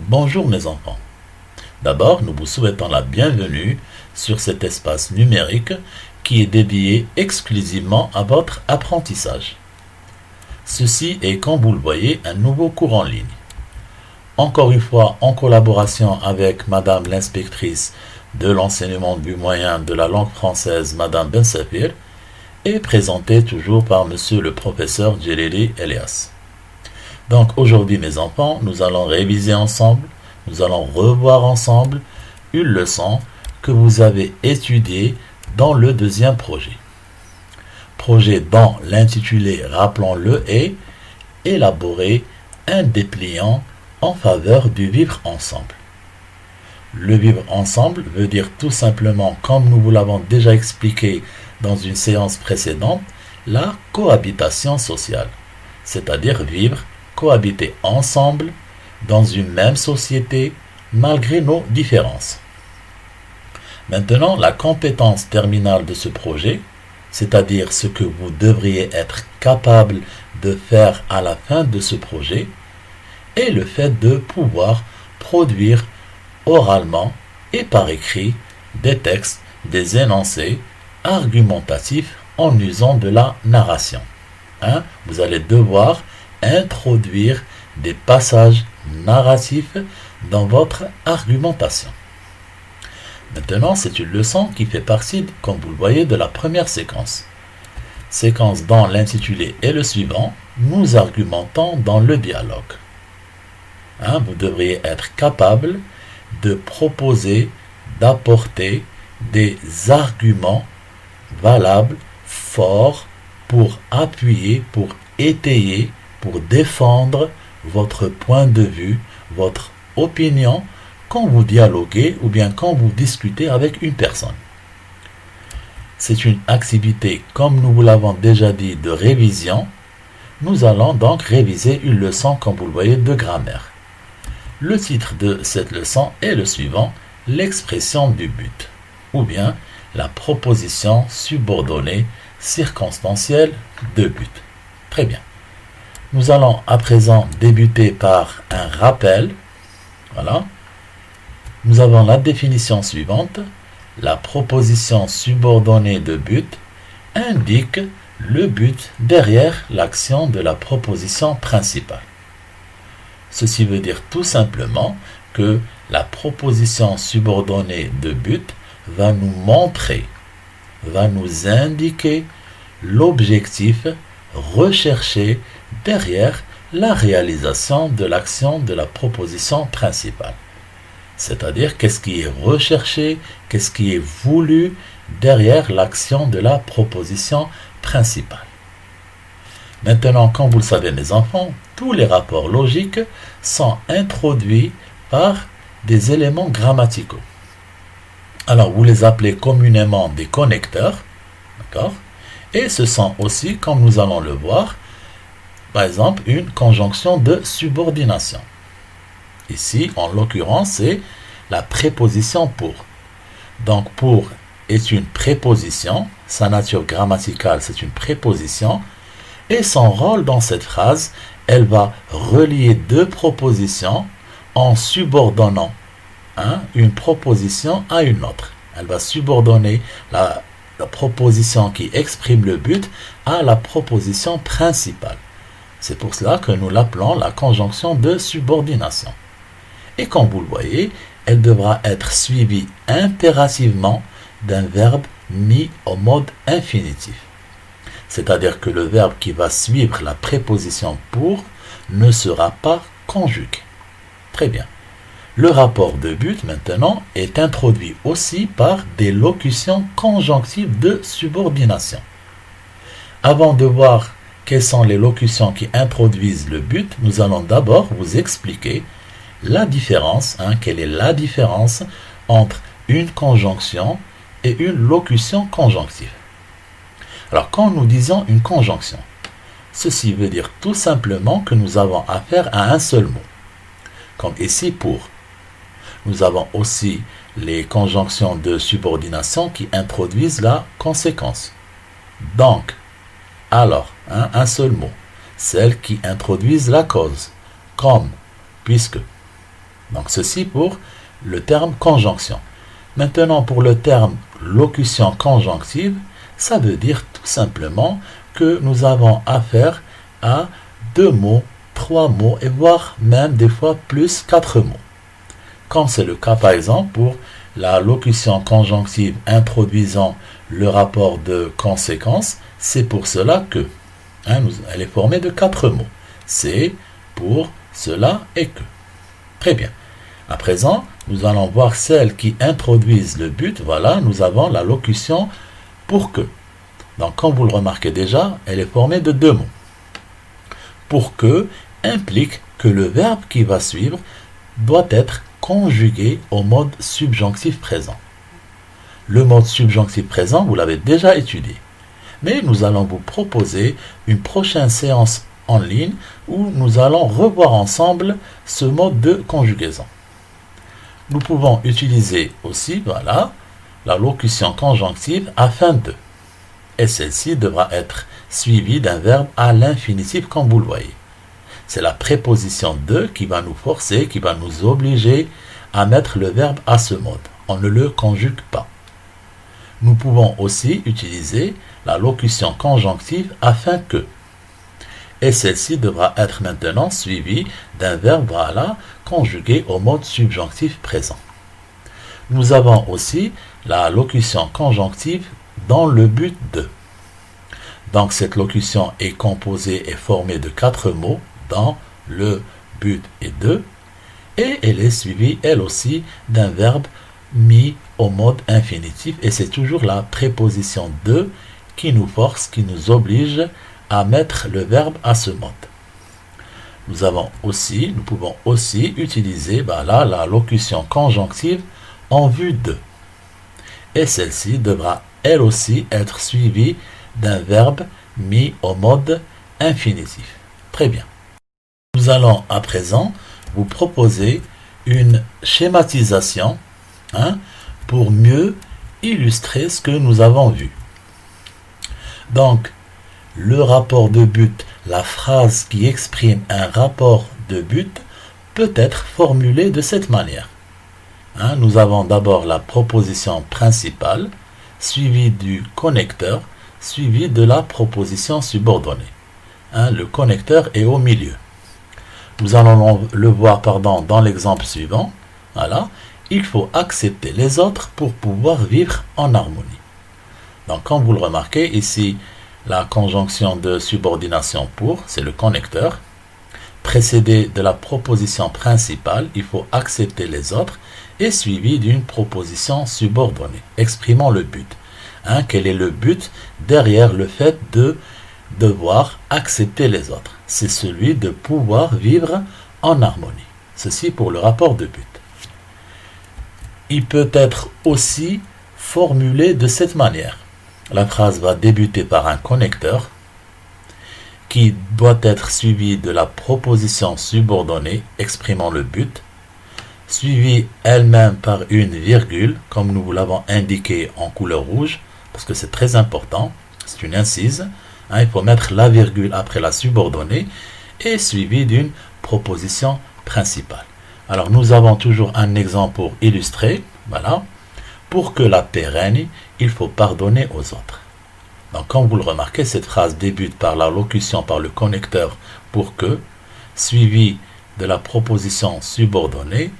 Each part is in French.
Bonjour mes enfants. D'abord, nous vous souhaitons la bienvenue sur cet espace numérique qui est dédié exclusivement à votre apprentissage. Ceci est, comme vous le voyez, un nouveau cours en ligne. Encore une fois, en collaboration avec Madame l'inspectrice de l'enseignement du moyen de la langue française, Madame Bensafir, et présenté toujours par Monsieur le professeur Djeleli Elias. Donc aujourd'hui mes enfants, nous allons réviser ensemble, nous allons revoir ensemble une leçon que vous avez étudiée dans le deuxième projet. Projet dont l'intitulé, rappelons-le, est élaborer un dépliant en faveur du vivre ensemble. Le vivre ensemble veut dire tout simplement, comme nous vous l'avons déjà expliqué dans une séance précédente, la cohabitation sociale, c'est-à-dire vivre, cohabiter ensemble dans une même société malgré nos différences. Maintenant, la compétence terminale de ce projet, c'est-à-dire ce que vous devriez être capable de faire à la fin de ce projet, est le fait de pouvoir produire oralement et par écrit des textes, des énoncés argumentatifs en usant de la narration. Vous allez devoir introduire des passages narratifs dans votre argumentation. Maintenant, c'est une leçon qui fait partie, comme vous le voyez, de la première séquence. Séquence dont l'intitulé est le suivant, nous argumentons dans le dialogue. Vous devriez être capable de proposer, d'apporter des arguments valables, forts, pour appuyer, pour étayer, pour défendre votre point de vue, votre opinion, quand vous dialoguez ou bien quand vous discutez avec une personne. C'est une activité, comme nous vous l'avons déjà dit, de révision. Nous allons donc réviser une leçon, comme vous le voyez, de grammaire. Le titre de cette leçon est le suivant, l'expression du but, ou bien la proposition subordonnée circonstancielle de but. Très bien. Nous allons à présent débuter par un rappel. Voilà. Nous avons la définition suivante. La proposition subordonnée de but indique le but derrière l'action de la proposition principale. Ceci veut dire tout simplement que la proposition subordonnée de but va nous montrer, va nous indiquer l'objectif recherché derrière la réalisation de l'action de la proposition principale. C'est-à-dire qu'est-ce qui est recherché, qu'est-ce qui est voulu derrière l'action de la proposition principale. Maintenant, comme vous le savez mes enfants, tous les rapports logiques sont introduits par des éléments grammaticaux. Alors, vous les appelez communément des connecteurs, d'accord? Et ce sont aussi, comme nous allons le voir, par exemple, une conjonction de subordination. Ici, en l'occurrence, c'est la préposition pour. Donc, pour est une préposition, sa nature grammaticale, c'est une préposition, et son rôle dans cette phrase, elle va relier deux propositions en subordonnant une proposition à une autre. Elle va subordonner la proposition qui exprime le but à la proposition principale. C'est pour cela que nous l'appelons la conjonction de subordination. Et comme vous le voyez, elle devra être suivie impérativement d'un verbe mis au mode infinitif. C'est-à-dire que le verbe qui va suivre la préposition pour ne sera pas conjugué. Très bien. Le rapport de but, maintenant, est introduit aussi par des locutions conjonctives de subordination. Avant de voir quelles sont les locutions qui introduisent le but, nous allons d'abord vous expliquer la différence, quelle est la différence entre une conjonction et une locution conjonctive. Alors, quand nous disons une conjonction, ceci veut dire tout simplement que nous avons affaire à un seul mot, comme ici pour. Nous avons aussi les conjonctions de subordination qui introduisent la conséquence. Donc, alors, un seul mot. Celles qui introduisent la cause, comme, puisque. Donc ceci pour le terme conjonction. Maintenant pour le terme locution conjonctive, ça veut dire tout simplement que nous avons affaire à 2 mots, 3 mots et voire même des fois plus 4 mots. Comme c'est le cas par exemple pour la locution conjonctive introduisant le rapport de conséquence, c'est pour cela que elle est formée de 4 mots. C'est, pour, cela et que. Très bien. À présent, nous allons voir celles qui introduisent le but. Voilà, nous avons la locution pour que. Donc, comme vous le remarquez déjà, elle est formée de 2 mots. Pour que implique que le verbe qui va suivre doit être conjugué au mode subjonctif présent. Le mode subjonctif présent, vous l'avez déjà étudié. Mais nous allons vous proposer une prochaine séance en ligne où nous allons revoir ensemble ce mode de conjugaison. Nous pouvons utiliser aussi, voilà, la locution conjonctive afin de. Et celle-ci devra être suivie d'un verbe à l'infinitif comme vous le voyez. C'est la préposition de qui va nous forcer, qui va nous obliger à mettre le verbe à ce mode. On ne le conjugue pas. Nous pouvons aussi utiliser la locution conjonctive afin que. Et celle-ci devra être maintenant suivie d'un verbe voilà, conjugué au mode subjonctif présent. Nous avons aussi la locution conjonctive dans le but de. Donc cette locution est composée et formée de 4 mots dans le but et de, et elle est suivie elle aussi d'un verbe mis au mode infinitif, et c'est toujours la préposition de qui nous force, qui nous oblige à mettre le verbe à ce mode. Nous pouvons aussi utiliser la locution conjonctive en vue de, et celle-ci devra elle aussi être suivie d'un verbe mis au mode infinitif. Très bien. Nous allons à présent vous proposer une schématisation pour mieux illustrer ce que nous avons vu. Donc, le rapport de but, la phrase qui exprime un rapport de but, peut être formulée de cette manière. Nous avons d'abord la proposition principale, suivie du connecteur, suivie de la proposition subordonnée. Le connecteur est au milieu. Nous allons le voir dans l'exemple suivant. Voilà. Il faut accepter les autres pour pouvoir vivre en harmonie. Donc, comme vous le remarquez, ici, la conjonction de subordination pour, c'est le connecteur. Précédé de la proposition principale, il faut accepter les autres, et suivi d'une proposition subordonnée, exprimant le but. Quel est le but derrière le fait de devoir accepter les autres? C'est celui de pouvoir vivre en harmonie. Ceci pour le rapport de but. Il peut être aussi formulé de cette manière. La phrase va débuter par un connecteur qui doit être suivi de la proposition subordonnée exprimant le but, suivie elle-même par une virgule, comme nous l'avons indiqué en couleur rouge, parce que c'est très important, c'est une incise. Il faut mettre la virgule après la subordonnée et suivi d'une proposition principale. Alors nous avons toujours un exemple pour illustrer. Voilà. Pour que la paix règne, il faut pardonner aux autres. Donc comme vous le remarquez, cette phrase débute par la locution par le connecteur pour que, suivi de la proposition subordonnée,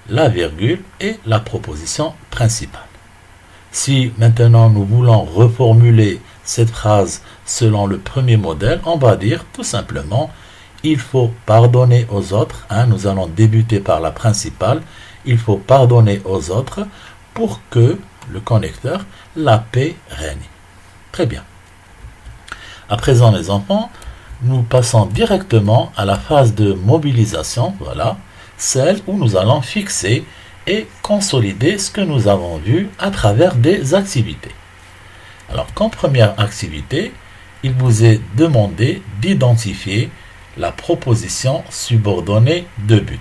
la virgule et la proposition principale. Si maintenant nous voulons reformuler cette phrase selon le premier modèle, on va dire tout simplement il faut pardonner aux autres. Nous allons débuter par la principale. Il faut pardonner aux autres pour que, le connecteur, la paix règne. Très bien. À présent, les enfants, nous passons directement à la phase de mobilisation. Voilà, celle où nous allons fixer et consolider ce que nous avons vu à travers des activités. Alors, comme première activité, il vous est demandé d'identifier la proposition subordonnée de but.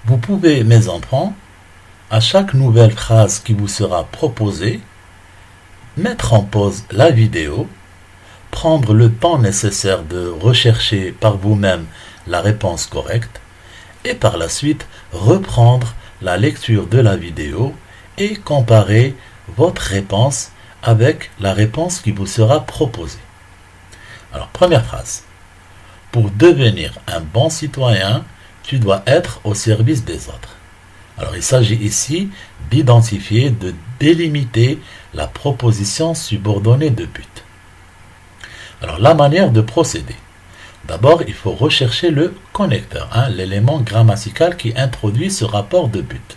Vous pouvez, mes enfants, à chaque nouvelle phrase qui vous sera proposée, mettre en pause la vidéo, prendre le temps nécessaire de rechercher par vous-même la réponse correcte, et par la suite reprendre la lecture de la vidéo et comparer votre réponse avec la réponse qui vous sera proposée. Alors, première phrase. Pour devenir un bon citoyen, tu dois être au service des autres. Alors, il s'agit ici d'identifier, de délimiter la proposition subordonnée de but. Alors, la manière de procéder. D'abord, il faut rechercher le connecteur, l'élément grammatical qui introduit ce rapport de but.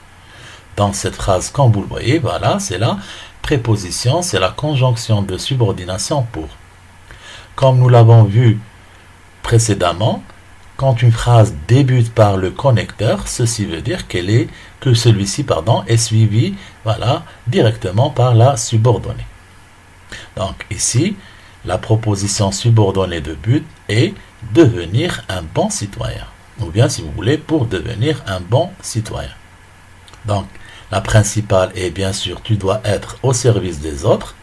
Dans cette phrase, comme vous le voyez, voilà, c'est la préposition, c'est la conjonction de subordination pour. Comme nous l'avons vu précédemment, quand une phrase débute par le connecteur, ceci veut dire que celui-ci est suivi directement par la subordonnée. Donc ici, la proposition subordonnée de but est devenir un bon citoyen. Ou bien, si vous voulez, pour devenir un bon citoyen. Donc, la principale est bien sûr, tu dois être au service des autres.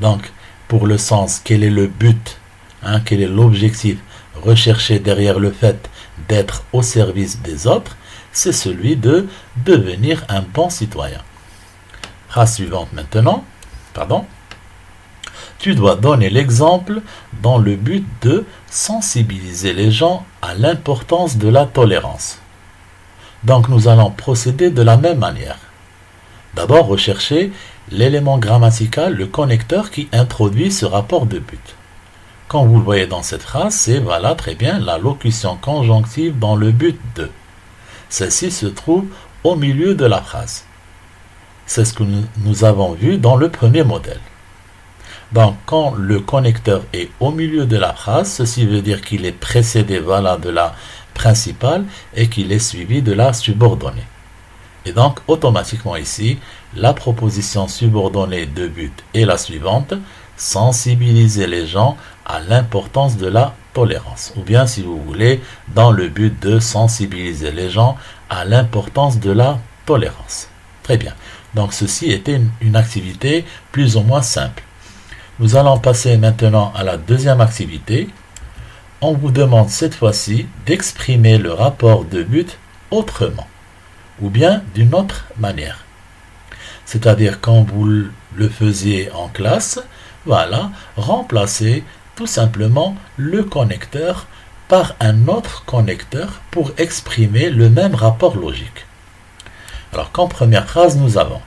Donc, pour le sens, quel est le but, quel est l'objectif recherché derrière le fait d'être au service des autres, c'est celui de devenir un bon citoyen. Phrase suivante maintenant. Tu dois donner l'exemple dans le but de sensibiliser les gens à l'importance de la tolérance. Donc nous allons procéder de la même manière. D'abord rechercher l'élément grammatical, le connecteur qui introduit ce rapport de but. Comme vous le voyez dans cette phrase, c'est très bien la locution conjonctive dans le but de. Celle-ci se trouve au milieu de la phrase. C'est ce que nous avons vu dans le premier modèle. Donc, quand le connecteur est au milieu de la phrase, ceci veut dire qu'il est précédé de la principale et qu'il est suivi de la subordonnée. Et donc, automatiquement ici, la proposition subordonnée de but est la suivante: sensibiliser les gens à l'importance de la tolérance. Ou bien, si vous voulez, dans le but de sensibiliser les gens à l'importance de la tolérance. Très bien. Donc, ceci était une activité plus ou moins simple. Nous allons passer maintenant à la deuxième activité. On vous demande cette fois-ci d'exprimer le rapport de but autrement, ou bien d'une autre manière. C'est-à-dire, quand vous le faisiez en classe, remplacez tout simplement le connecteur par un autre connecteur pour exprimer le même rapport logique. Alors, comme première phrase, nous avons: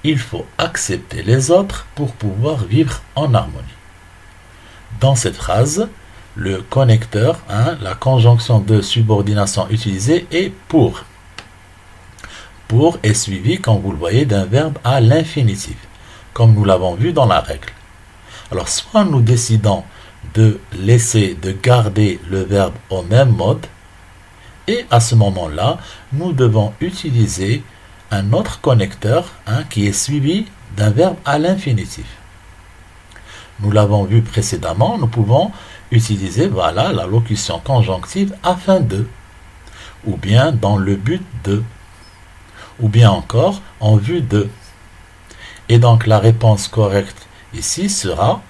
il faut accepter les autres pour pouvoir vivre en harmonie. Dans cette phrase, le connecteur, la conjonction de subordination utilisée est pour. Pour est suivi, comme vous le voyez, d'un verbe à l'infinitif, comme nous l'avons vu dans la règle. Alors, soit nous décidons de garder le verbe au même mode, et à ce moment-là, nous devons utiliser un autre connecteur qui est suivi d'un verbe à l'infinitif. Nous l'avons vu précédemment, nous pouvons utiliser la locution conjonctive afin de, ou bien dans le but de, ou bien encore en vue de. Et donc la réponse correcte ici sera: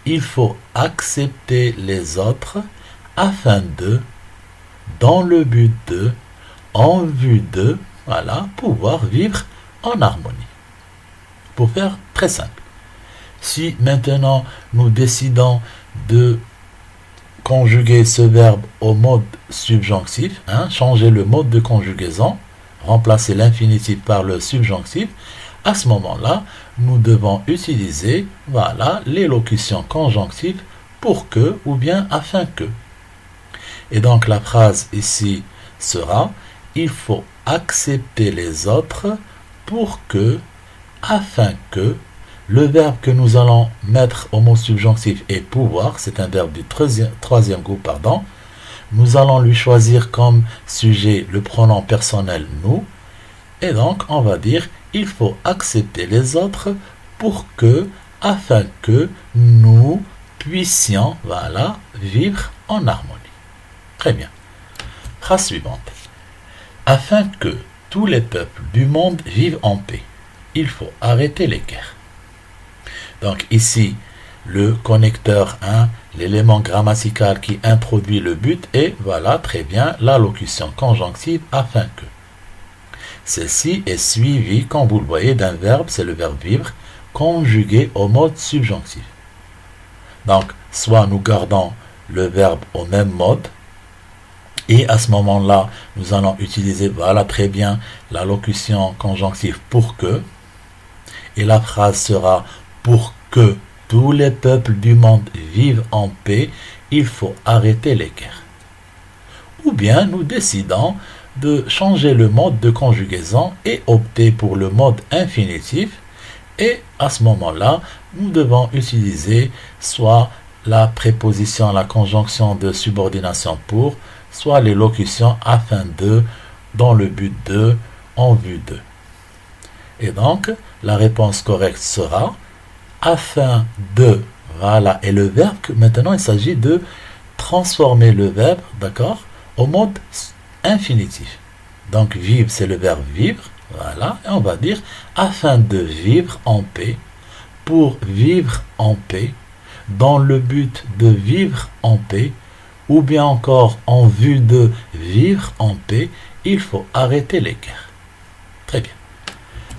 il faut accepter les autres afin de, dans le but de, en vue de, pouvoir vivre en harmonie. Pour faire très simple, si maintenant nous décidons de conjuguer ce verbe au mode subjonctif, changer le mode de conjugaison, remplacer l'infinitif par le subjonctif, à ce moment-là, nous devons utiliser les locutions conjonctives pour que ou bien afin que. Et donc la phrase ici sera: il faut accepter les autres pour que, afin que. Le verbe que nous allons mettre au mot subjonctif est pouvoir, c'est un verbe du troisième groupe, Nous allons lui choisir comme sujet le pronom personnel nous, et donc on va dire: il faut accepter les autres pour que, afin que nous puissions vivre en harmonie. Très bien. Phrase suivante. Afin que tous les peuples du monde vivent en paix, il faut arrêter les guerres. Donc ici, le connecteur l'élément grammatical qui introduit le but est, voilà, très bien, la locution conjonctive afin que. Celle-ci est suivie, comme vous le voyez, d'un verbe, c'est le verbe vivre, conjugué au mode subjonctif. Donc, soit nous gardons le verbe au même mode, et à ce moment-là, nous allons utiliser, voilà, très bien, la locution conjonctive pour que, et la phrase sera pour que tous les peuples du monde vivent en paix, il faut arrêter les guerres. Ou bien nous décidons de changer le mode de conjugaison et opter pour le mode infinitif, et à ce moment-là, nous devons utiliser soit la préposition, la conjonction de subordination pour, soit les locutions afin de, dans le but de, en vue de. Et donc, la réponse correcte sera afin de, voilà, et le verbe, maintenant il s'agit de transformer le verbe, d'accord, au mode infinitif. Donc vivre, c'est le verbe vivre, voilà, et on va dire afin de vivre en paix, pour vivre en paix, dans le but de vivre en paix, ou bien encore en vue de vivre en paix, il faut arrêter les guerres. Très bien.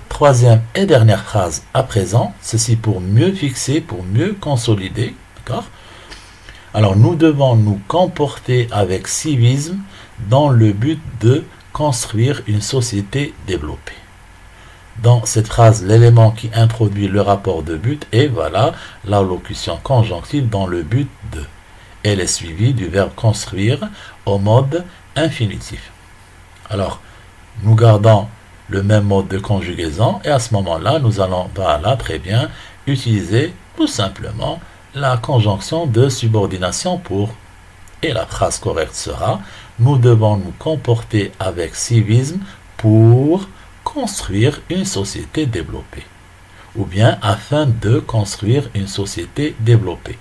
Troisième et dernière phrase à présent, ceci pour mieux fixer, pour mieux consolider, d'accord? Alors nous devons nous comporter avec civisme dans le but de construire une société développée. Dans cette phrase, l'élément qui introduit le rapport de but est, voilà, la locution conjonctive dans le but de. Elle est suivie du verbe construire au mode infinitif. Alors, nous gardons le même mode de conjugaison et à ce moment-là, nous allons, voilà, très bien, utiliser tout simplement la conjonction de subordination pour. Et la phrase correcte sera nous devons nous comporter avec civisme pour construire une société développée. Ou bien afin de construire une société développée.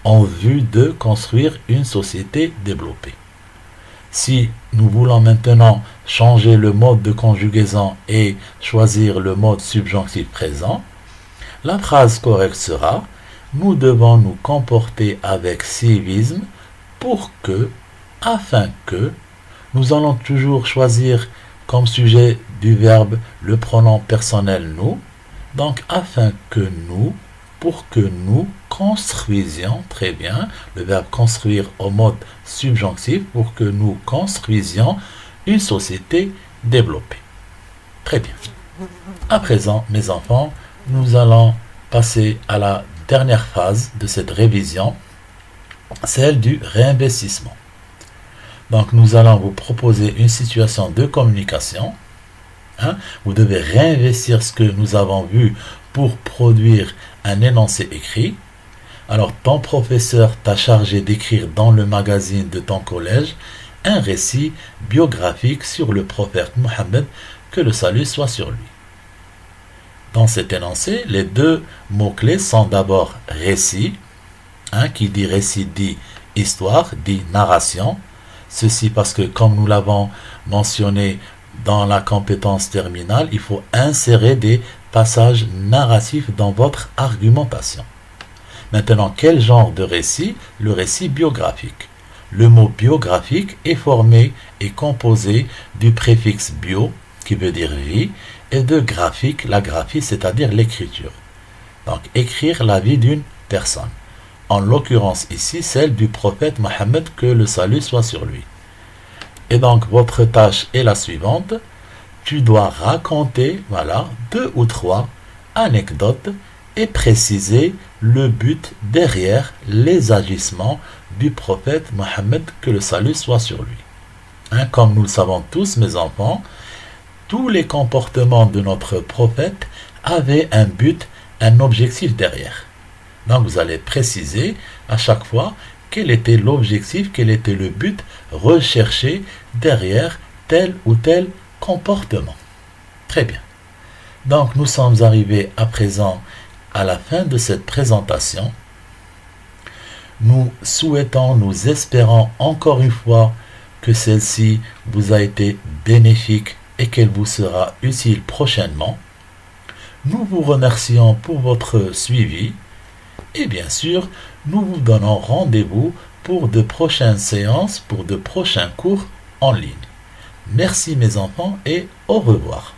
En vue de construire une société développée. Si nous voulons maintenant changer le mode de conjugaison et choisir le mode subjonctif présent, la phrase correcte sera nous devons nous comporter avec civisme pour que, afin que, nous allons toujours choisir comme sujet du verbe le pronom personnel nous, donc afin que nous, pour que nous construisions, très bien, le verbe construire au mode subjonctif, pour que nous construisions une société développée. Très bien. À présent, mes enfants, nous allons passer à la dernière phase de cette révision, celle du réinvestissement. Donc, nous allons vous proposer une situation de communication. Vous devez réinvestir ce que nous avons vu pour produire un énoncé écrit. Alors, ton professeur t'a chargé d'écrire dans le magazine de ton collège un récit biographique sur le prophète Mohammed, que le salut soit sur lui. Dans cet énoncé, les deux mots-clés sont d'abord récit, qui dit récit dit histoire, dit narration. Ceci parce que, comme nous l'avons mentionné dans la compétence terminale, il faut insérer des passages narratifs dans votre argumentation. Maintenant, quel genre de récit? Le récit biographique. Le mot biographique est formé et composé du préfixe bio, qui veut dire vie, et de graphique, la graphie, c'est-à-dire l'écriture. Donc, écrire la vie d'une personne. En l'occurrence ici, celle du prophète Mohammed, que le salut soit sur lui. Et donc, votre tâche est la suivante. Tu dois raconter, voilà, 2 ou 3 anecdotes et préciser le but derrière les agissements du prophète Mohammed, que le salut soit sur lui. Comme nous le savons tous, mes enfants, tous les comportements de notre prophète avaient un but, un objectif derrière. Donc vous allez préciser à chaque fois quel était l'objectif, quel était le but recherché derrière tel ou tel comportement. Très bien. Donc nous sommes arrivés à présent à la fin de cette présentation. Nous souhaitons, nous espérons encore une fois que celle-ci vous a été bénéfique et qu'elle vous sera utile prochainement. Nous vous remercions pour votre suivi Et bien sûr, nous vous donnons rendez-vous pour de prochaines séances, pour de prochains cours en ligne. Merci mes enfants et au revoir.